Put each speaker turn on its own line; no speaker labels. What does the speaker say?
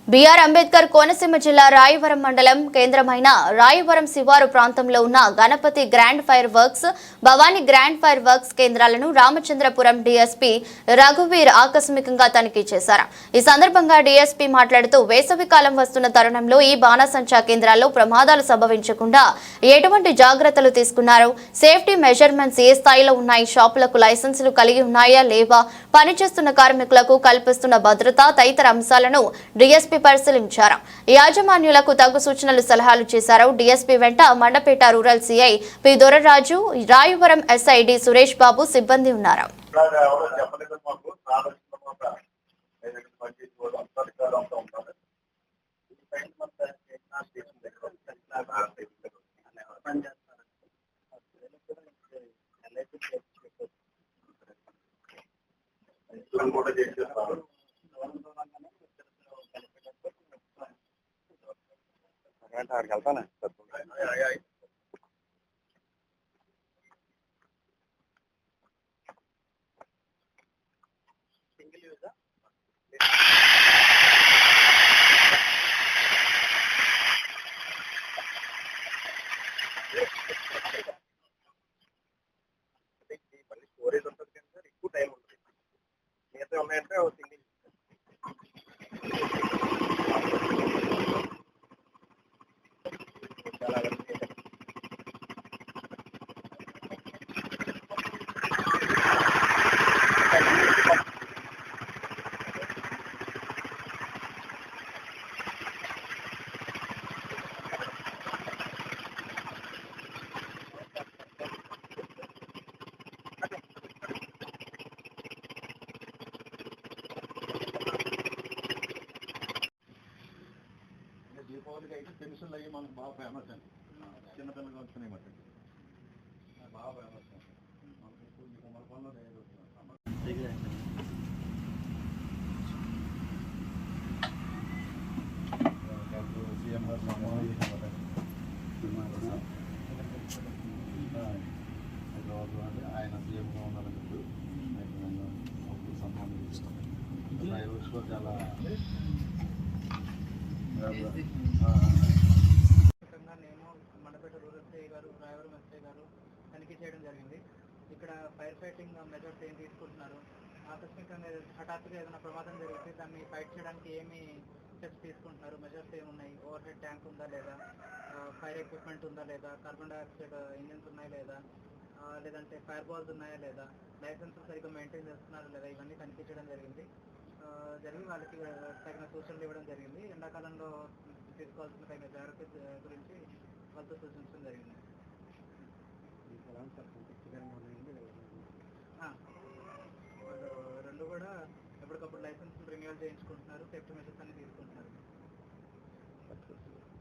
BR Ambedkar Konaseema జిల్లా రాయవరం మండలం కేంద్రమైన రాయవరం శివారు ప్రాంతంలో ఉన్న Ganapati grand fireworks, Bhavani grand fireworks కేంద్రాలను రామచంద్రపురం డీఎస్పీ రఘువీర్ ఆకస్మికంగా తనిఖీ చేశారు. ఈ సందర్భంగా డీఎస్పీ మాట్లాడుతూ వేసవికాలం వస్తున్న తరుణంలో ఈ బాణాసంచా కేంద్రాల్లో ప్రమాదాలు సంభవించకుండా ఎటువంటి జాగ్రత్తలు తీసుకున్నారు, సేఫ్టీ మెజర్మెంట్స్ ఏ స్థాయిలో ఉన్నాయి, షాపులకు లైసెన్సులు కలిగి ఉన్నాయా లేవా, పనిచేస్తున్న కార్మికులకు కల్పిస్తున్న భద్రత తదితర అంశాలను డీఎస్పీ పరిశీలించారు. యాజమాన్యులకు తగు సూచనలు సలహాలు చేశారు. డీఎస్పీ వెంట Mandapeta rural CI P Doraraju, Rayavaram SI D Suresh Babu సిబ్బంది ఉన్నారు.
వెళ్తానే స్టోరేజ్ ఉంటుంది కానీ సార్ ఎక్కువ టైం ఉంటుంది. మిగతా ఉన్నాయంటే సింగిల్ దీపావళికి అయితే పెన్షన్లు అయ్యి మనకు బాగా ఫేమస్ అండి. చిన్నపిల్లలు వస్తున్నాయి మాట బాగా ఫేమస్ మన పనులు సీఎం గారు ఆయన సీఎంగా ఉన్నారని చెప్పి సన్మానం చేస్తాం. చాలా
నేను మండపేట రూరల్ ఎస్ఐ గారు, రాయవరం ఎస్ఐ గారు తనిఖీ చేయడం జరిగింది. ఇక్కడ ఫైర్ ఫైటింగ్ మెజర్స్ ఏం తీసుకుంటున్నారు, ఆకస్మికంగా హఠాత్తుగా ఏదైనా ప్రమాదం జరిగితే దాన్ని ఫైట్ చేయడానికి ఏమి స్టెప్స్ తీసుకుంటున్నారు, మెజర్స్ ఏమున్నాయి, ఓవర్ హెడ్ ట్యాంక్ ఉందా లేదా, ఫైర్ ఎక్విప్మెంట్ ఉందా లేదా, కార్బన్ డైఆక్సైడ్ ఇంజిన్స్ ఉన్నాయా లేదా, లేదంటే ఫైర్ బాల్స్ ఉన్నాయా లేదా, లైసెన్స్ సరిగ్గా మెయింటైన్ చేస్తున్నారా లేదా, ఇవన్నీ తనిఖీ చేయడం జరిగింది. వాళ్ళకి తగిన సూచనలు ఇవ్వడం జరిగింది. ఎండాకాలంలో తీసుకోవాల్సిన తగిన జాగ్రత్త గురించి వాళ్ళతో సూచించడం జరిగింది. వాళ్ళు రెండు కూడా ఎప్పటికప్పుడు లైసెన్స్ రెన్యువల్ చేయించుకుంటున్నారు, సేఫ్టీ మెజర్స్ అన్ని తీసుకుంటున్నారు.